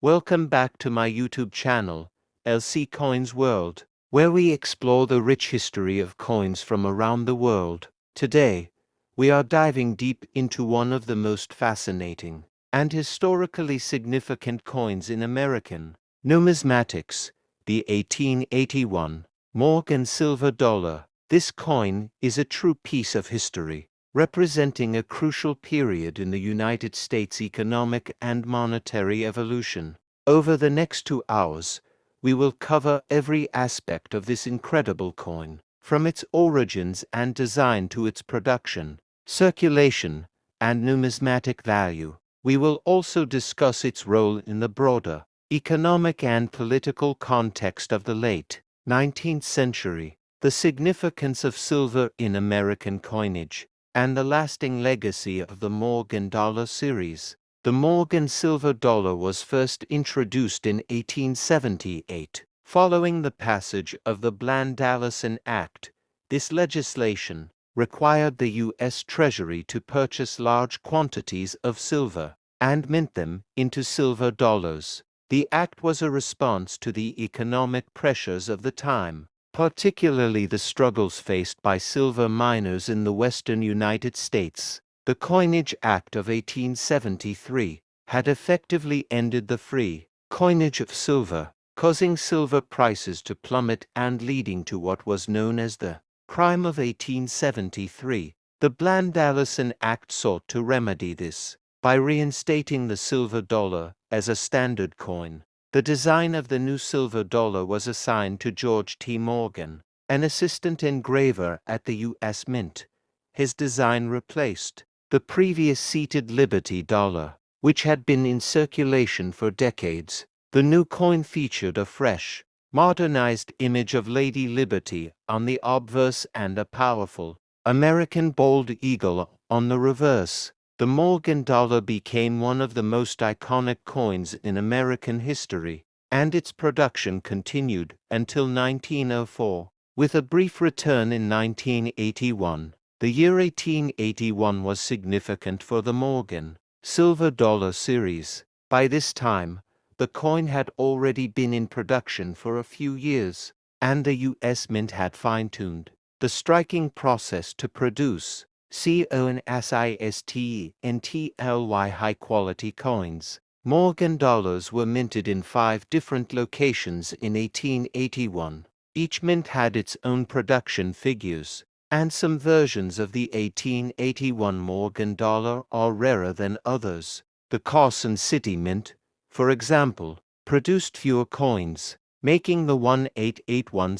Welcome back to my YouTube channel, LC Coins World, where we explore the rich history of coins from around the world. Today, we are diving deep into one of the most fascinating and historically significant coins in American numismatics, the 1881 Morgan silver dollar. This coin is a true piece of history, representing a crucial period in the United States' economic and monetary evolution. Over the next 2 hours, we will cover every aspect of this incredible coin, from its origins and design to its production, circulation, and numismatic value. We will also discuss its role in the broader economic and political context of the late 19th century, the significance of silver in American coinage, and the lasting legacy of the Morgan dollar series. The Morgan silver dollar was first introduced in 1878, following the passage of the Bland-Allison Act. This legislation required the U.S. Treasury to purchase large quantities of silver and mint them into silver dollars. The act was a response to the economic pressures of the time, particularly the struggles faced by silver miners in the western United States. The Coinage Act of 1873 had effectively ended the free coinage of silver, causing silver prices to plummet and leading to what was known as the Crime of 1873. The Bland-Allison Act sought to remedy this by reinstating the silver dollar as a standard coin. The design of the new silver dollar was assigned to George T. Morgan, an assistant engraver at the U.S. Mint. His design replaced the previous seated Liberty dollar, which had been in circulation for decades. The new coin featured a fresh, modernized image of Lady Liberty on the obverse and a powerful American bald eagle on the reverse. The Morgan dollar became one of the most iconic coins in American history, and its production continued until 1904, with a brief return in 1981. The year 1881 was significant for the Morgan silver dollar series. By this time, the coin had already been in production for a few years, and the U.S. Mint had fine-tuned the striking process to produce CONSISTENTLY high-quality coins. Morgan dollars were minted in 5 different locations in 1881. Each mint had its own production figures, and some versions of the 1881 Morgan dollar are rarer than others. The Carson City Mint, for example, produced fewer coins, making the 1881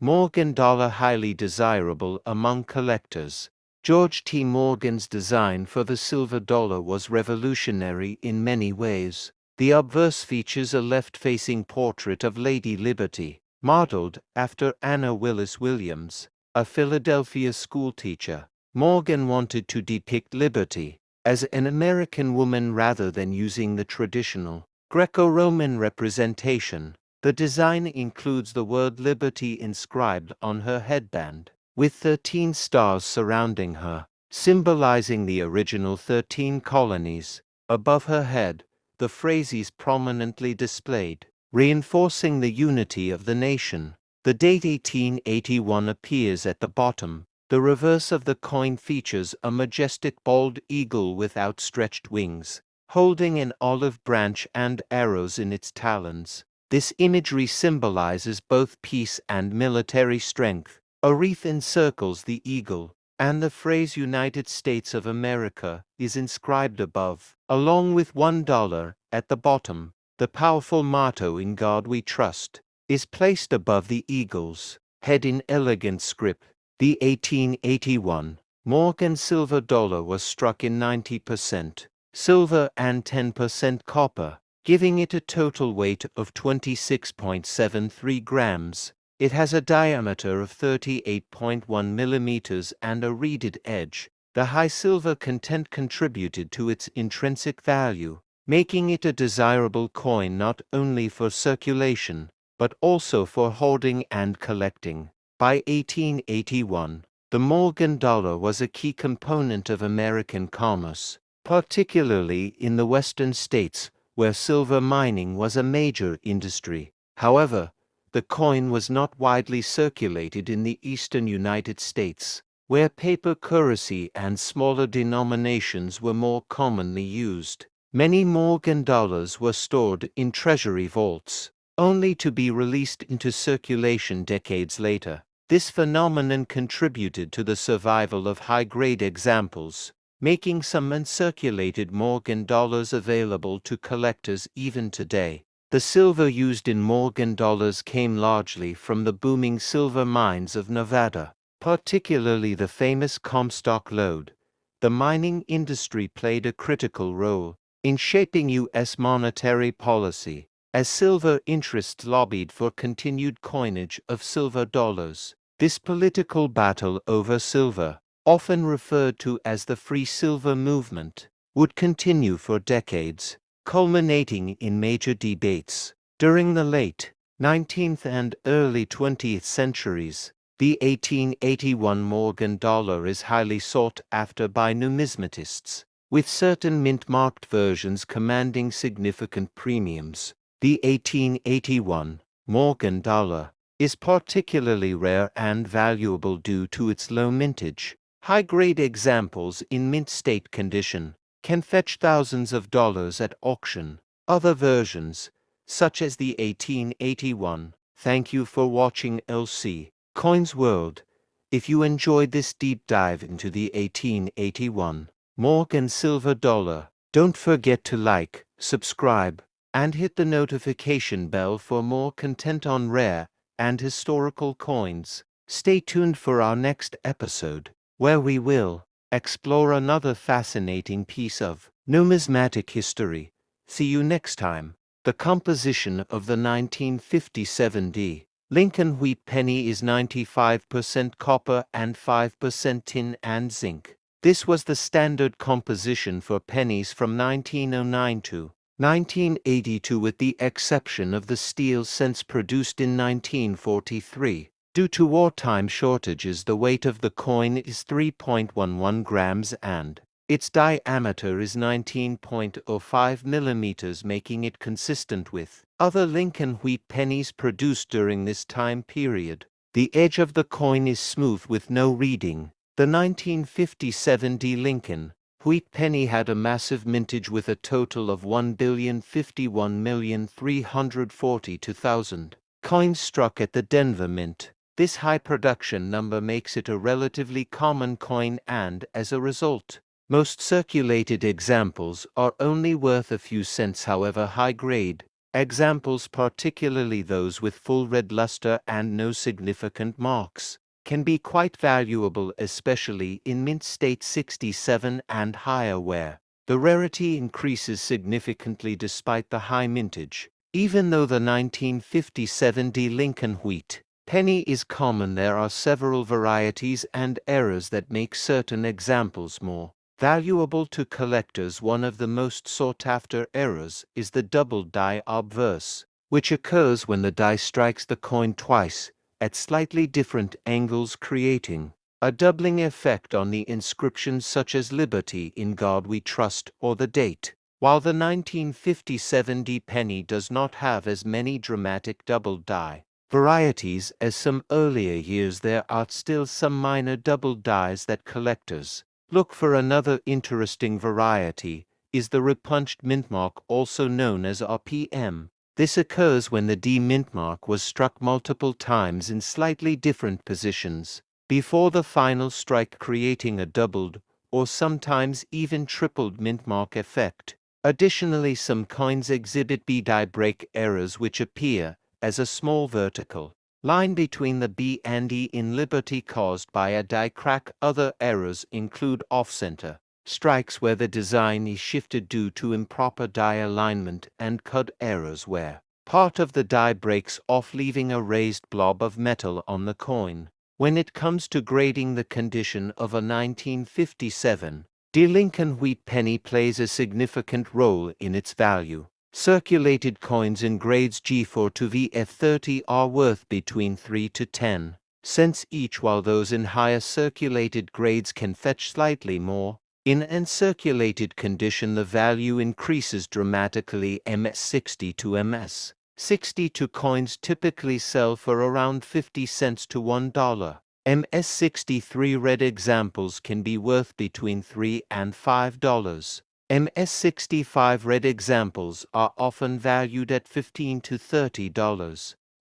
Morgan dollar highly desirable among collectors. George T. Morgan's design for the silver dollar was revolutionary in many ways. The obverse features a left-facing portrait of Lady Liberty, modeled after Anna Willis Williams, a Philadelphia schoolteacher. Morgan wanted to depict liberty as an American woman rather than using the traditional Greco-Roman representation. The design includes the word liberty inscribed on her headband, with 13 stars surrounding her, symbolizing the original 13 colonies. Above her head, the phrase is prominently displayed, reinforcing the unity of the nation. The date 1881 appears at the bottom. The reverse of the coin features a majestic bald eagle with outstretched wings, holding an olive branch and arrows in its talons. This imagery symbolizes both peace and military strength. A wreath encircles the eagle, and the phrase United States of America is inscribed above, along with $1 at the bottom. The powerful motto "In God We Trust" is placed above the eagle's head in elegant script. The 1881 Morgan silver dollar was struck in 90% silver and 10% copper, giving it a total weight of 26.73 grams. It has a diameter of 38.1 millimeters and a reeded edge. The high silver content contributed to its intrinsic value, making it a desirable coin not only for circulation, but also for hoarding and collecting. By 1881, the Morgan dollar was a key component of American commerce, particularly in the western states, where silver mining was a major industry. However, the coin was not widely circulated in the eastern United States, where paper currency and smaller denominations were more commonly used. Many Morgan dollars were stored in treasury vaults, only to be released into circulation decades later. This phenomenon contributed to the survival of high-grade examples, making some uncirculated Morgan dollars available to collectors even today. The silver used in Morgan dollars came largely from the booming silver mines of Nevada, particularly the famous Comstock lode. The mining industry played a critical role in shaping U.S. monetary policy, as silver interests lobbied for continued coinage of silver dollars. This political battle over silver, often referred to as the Free Silver Movement, would continue for decades, culminating in major debates. During the late 19th and early 20th centuries, the 1881 Morgan dollar is highly sought after by numismatists, with certain mint-marked versions commanding significant premiums. The 1881 Morgan dollar is particularly rare and valuable due to its low mintage. High-grade examples in mint state condition can fetch thousands of dollars at auction. Other versions, such as the 1881. Thank you for watching LC Coins World. If you enjoyed this deep dive into the 1881 Morgan silver dollar, don't forget to like, subscribe, and hit the notification bell for more content on rare and historical coins. Stay tuned for our next episode, where we will explore another fascinating piece of numismatic history. See you next time. The composition of the 1957 D. Lincoln Wheat Penny is 95% copper and 5% tin and zinc. This was the standard composition for pennies from 1909 to 1982, with the exception of the steel cents produced in 1943. Due to wartime shortages, the weight of the coin is 3.11 grams and its diameter is 19.05 millimeters, making it consistent with other Lincoln Wheat pennies produced during this time period. The edge of the coin is smooth with no reading. The 1957 D. Lincoln Wheat penny had a massive mintage with a total of 1,051,342,000 coins struck at the Denver Mint. This high production number makes it a relatively common coin, and, as a result, most circulated examples are only worth a few cents. However, high-grade examples, particularly those with full red luster and no significant marks, can be quite valuable, especially in mint state 67 and higher, where the rarity increases significantly despite the high mintage. Even though the 1957 D. Lincoln Wheat penny is common, there are several varieties and errors that make certain examples more valuable to collectors. One of the most sought-after errors is the double die obverse, which occurs when the die strikes the coin twice at slightly different angles, creating a doubling effect on the inscriptions such as "Liberty, in God We Trust," or the date. While the 1957 D penny does not have as many dramatic double die varieties as some earlier years, there are still some minor double dies that collectors look for. Another interesting variety is the repunched mintmark, also known as RPM. This occurs when the D mintmark was struck multiple times in slightly different positions before the final strike, creating a doubled or sometimes even tripled mintmark effect. Additionally, some coins exhibit B die break errors, which appear as a small vertical line between the B and E in Liberty caused by a die crack. Other errors include off-center strikes where the design is shifted due to improper die alignment, and cud errors where part of the die breaks off, leaving a raised blob of metal on the coin. When it comes to grading the condition of a 1957 D. Lincoln Wheat penny plays a significant role in its value. Circulated coins in grades G4 to VF30 are worth between 3 to 10 cents each, while those in higher circulated grades can fetch slightly more. In uncirculated condition, the value increases dramatically. MS60 to MS62 coins typically sell for around 50 cents to $1. MS63 red examples can be worth between $3 and $5. MS65 red examples are often valued at $15 to $30.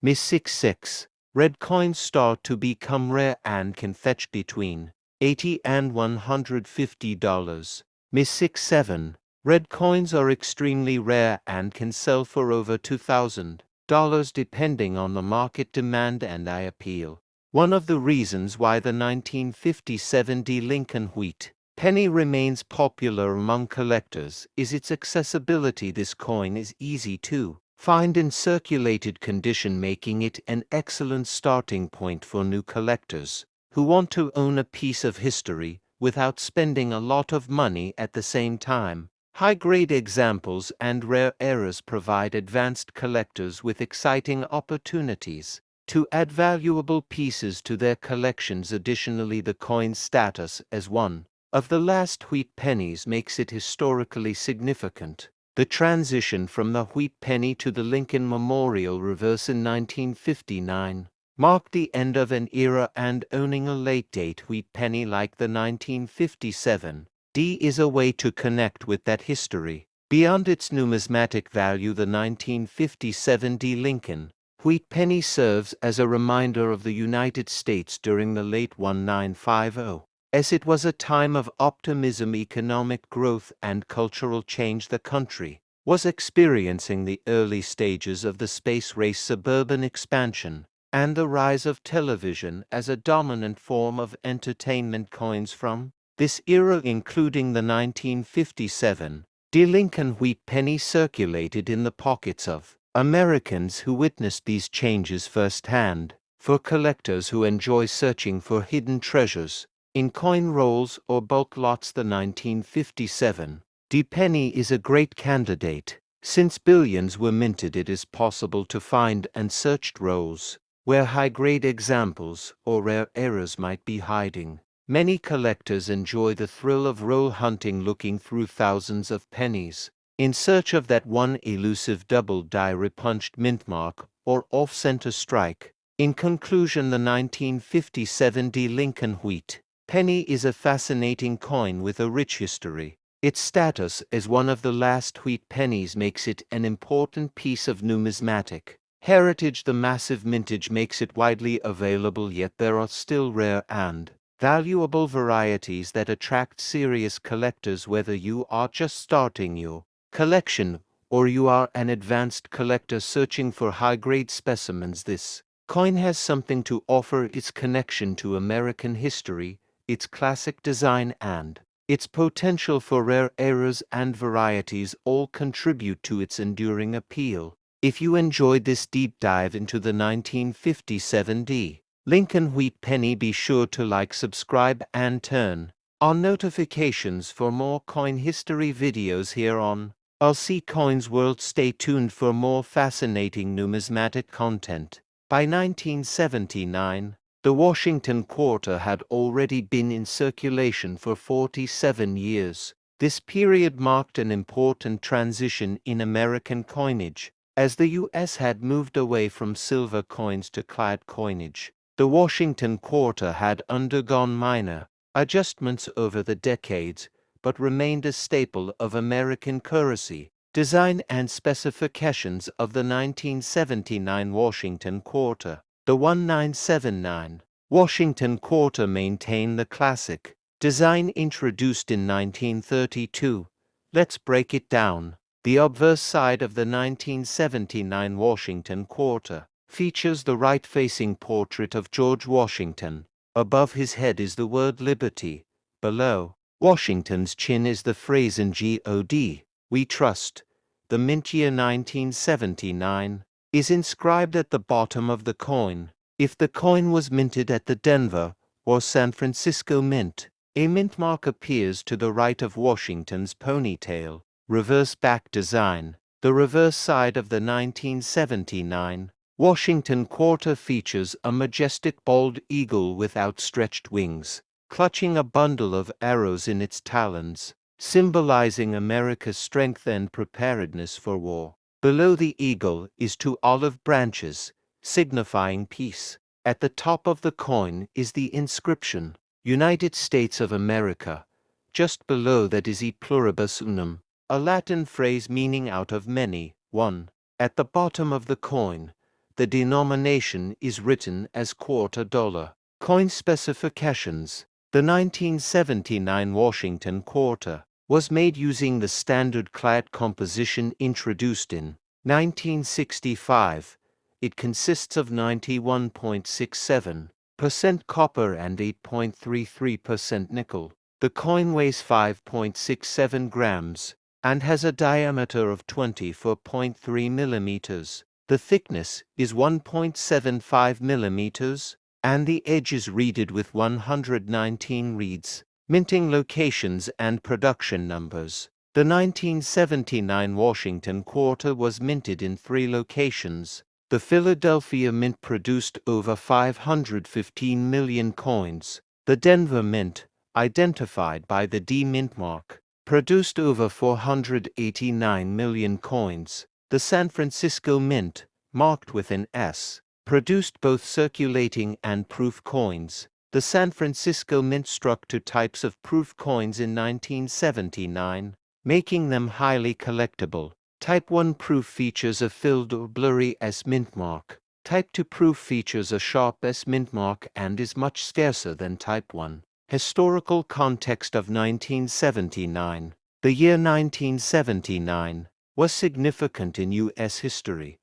MS66 red coins start to become rare and can fetch between $80 and $150. MS67 red coins are extremely rare and can sell for over $2,000 depending on the market demand and appeal. One of the reasons why the 1957 D. Lincoln wheat penny remains popular among collectors is its accessibility. This coin is easy to find in circulated condition, making it an excellent starting point for new collectors who want to own a piece of history without spending a lot of money at the same time. High-grade examples and rare errors provide advanced collectors with exciting opportunities to add valuable pieces to their collections. Additionally, the coin's status as one of the last wheat pennies makes it historically significant. The transition from the wheat penny to the Lincoln Memorial Reverse in 1959 marked the end of an era, and owning a late-date wheat penny like the 1957 D is a way to connect with that history. Beyond its numismatic value, the 1957 D. Lincoln wheat penny serves as a reminder of the United States during the late 1950s, as it was a time of optimism, economic growth, and cultural change. The country was experiencing the early stages of the space race, suburban expansion, and the rise of television as a dominant form of entertainment. Coins from this era, including the 1957 D. Lincoln wheat penny, circulated in the pockets of Americans who witnessed these changes firsthand. For collectors who enjoy searching for hidden treasures in coin rolls or bulk lots, the 1957 D. penny is a great candidate. Since billions were minted, it is possible to find unsearched rolls where high-grade examples or rare errors might be hiding. Many collectors enjoy the thrill of roll hunting, looking through thousands of pennies in search of that one elusive double-die, repunched mint mark, or off-center strike. In conclusion, the 1957 D. Lincoln wheat penny is a fascinating coin with a rich history. Its status as one of the last wheat pennies makes it an important piece of numismatic heritage. The massive mintage makes it widely available, yet there are still rare and valuable varieties that attract serious collectors. Whether you are just starting your collection or you are an advanced collector searching for high-grade specimens, this coin has something to offer. Its connection to American history, its classic design, and its potential for rare errors and varieties all contribute to its enduring appeal. If you enjoyed this deep dive into the 1957 D. Lincoln wheat penny, be sure to like, subscribe, and turn on notifications for more coin history videos here on LC Coins World. Stay tuned for more fascinating numismatic content. By 1979, the Washington quarter had already been in circulation for 47 years. This period marked an important transition in American coinage, as the U.S. had moved away from silver coins to clad coinage. The Washington quarter had undergone minor adjustments over the decades, but remained a staple of American currency. Design and specifications of the 1979 Washington quarter. The 1979 Washington quarter maintained the classic design introduced in 1932. Let's break it down. The obverse side of the 1979 Washington quarter features the right-facing portrait of George Washington. Above his head is the word Liberty. Below Washington's chin is the phrase "In God we trust." The mint year 1979 is inscribed at the bottom of the coin. If the coin was minted at the Denver or San Francisco Mint, a mint mark appears to the right of Washington's ponytail. Reverse back design. The reverse side of the 1979 Washington quarter features a majestic bald eagle with outstretched wings. clutching a bundle of arrows in its talons, symbolizing America's strength and preparedness for war. Below the eagle is two olive branches, signifying peace. At the top of the coin is the inscription, United States of America. Just below that is E pluribus unum, a Latin phrase meaning out of many, one. At the bottom of the coin, the denomination is written as $quarter. Coin specifications. The 1979 Washington quarter was made using the standard clad composition introduced in 1965. It consists of 91.67% copper and 8.33% nickel. The coin weighs 5.67 grams and has a diameter of 24.3 millimeters. The thickness is 1.75 millimeters, and the edge is reeded with 119 reeds. Minting locations and production numbers. The 1979 Washington quarter was minted in 3 locations. The Philadelphia Mint produced over 515 million coins. The Denver Mint, identified by the D Mint mark, produced over 489 million coins. The San Francisco Mint, marked with an S, produced both circulating and proof coins. The San Francisco Mint struck 2 types of proof coins in 1979, making them highly collectible. Type 1 proof features a filled or blurry S mint mark. Type 2 proof features a sharp S mint mark and is much scarcer than Type 1. Historical context of 1979. The year 1979 was significant in U.S. history.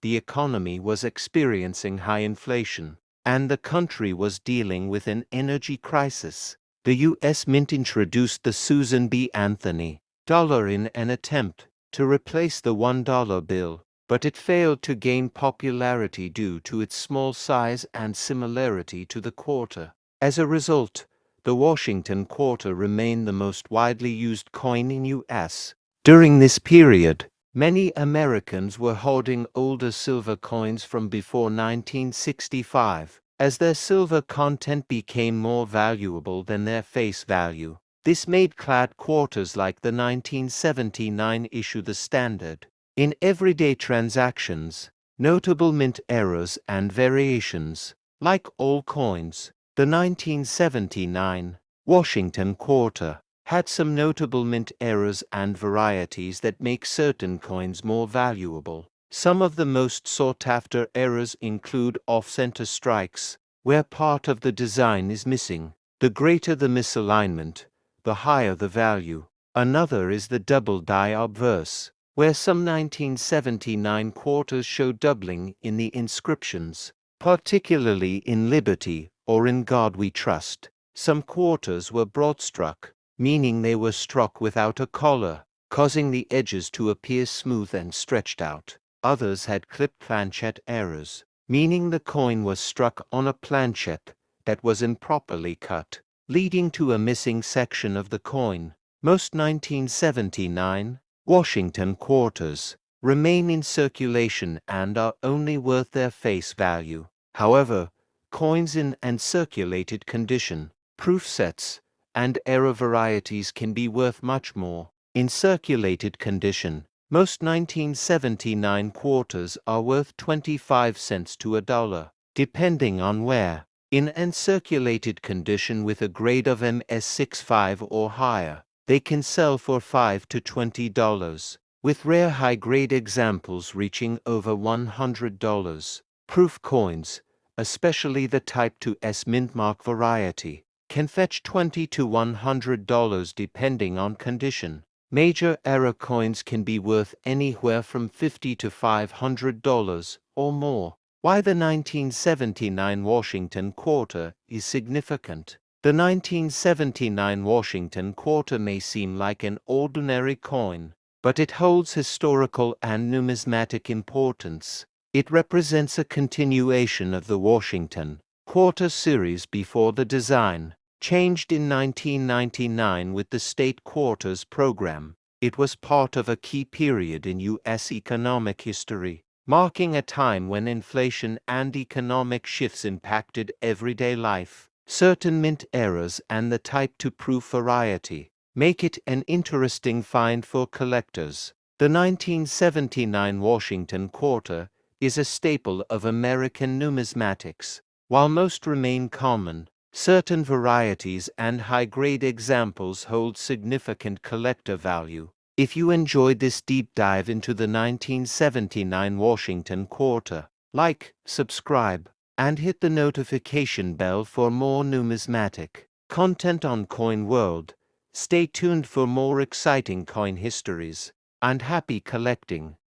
The economy was experiencing high inflation, and the country was dealing with an energy crisis. The U.S. Mint introduced the Susan B. Anthony dollar in an attempt to replace the $1 bill, but it failed to gain popularity due to its small size and similarity to the quarter. As a result, the Washington quarter remained the most widely used coin in U.S. During this period, many Americans were hoarding older silver coins from before 1965, as their silver content became more valuable than their face value. This made clad quarters like the 1979 issue the standard. In everyday transactions, notable mint errors and variations. Like all coins, the 1979 Washington quarter had some notable mint errors and varieties that make certain coins more valuable. Some of the most sought-after errors include off-center strikes, where part of the design is missing. The greater the misalignment, the higher the value. Another is the double die obverse, where some 1979 quarters show doubling in the inscriptions, particularly in Liberty or in God We Trust. Some quarters were broad-struck, meaning they were struck without a collar, causing the edges to appear smooth and stretched out. Others had clipped planchette errors, meaning the coin was struck on a planchette that was improperly cut, leading to a missing section of the coin. Most 1979 Washington quarters remain in circulation and are only worth their face value. However, coins in uncirculated condition, proof sets, and error varieties can be worth much more. In circulated condition, most 1979 quarters are worth 25 cents to $1, depending on where. In uncirculated condition with a grade of MS65 or higher, they can sell for $5 to $20, with rare high-grade examples reaching over $100. Proof coins, especially the Type 2S mint mark variety, can fetch $20 to $100 depending on condition. Major error coins can be worth anywhere from $50 to $500 or more. Why the 1979 Washington quarter is significant. The 1979 Washington quarter may seem like an ordinary coin, but it holds historical and numismatic importance. It represents a continuation of the Washington quarter series before the design changed in 1999 with the state quarters program. It was part of a key period in U.S. economic history, marking a time when inflation and economic shifts impacted everyday life. certain mint errors, and the type 2 proof variety make it an interesting find for collectors. The 1979 Washington quarter is a staple of American numismatics. While most remain common, certain varieties and high-grade examples hold significant collector value. If you enjoyed this deep dive into the 1979 Washington quarter, like, subscribe, and hit the notification bell for more numismatic content on Coin World. Stay tuned for more exciting coin histories, and happy collecting.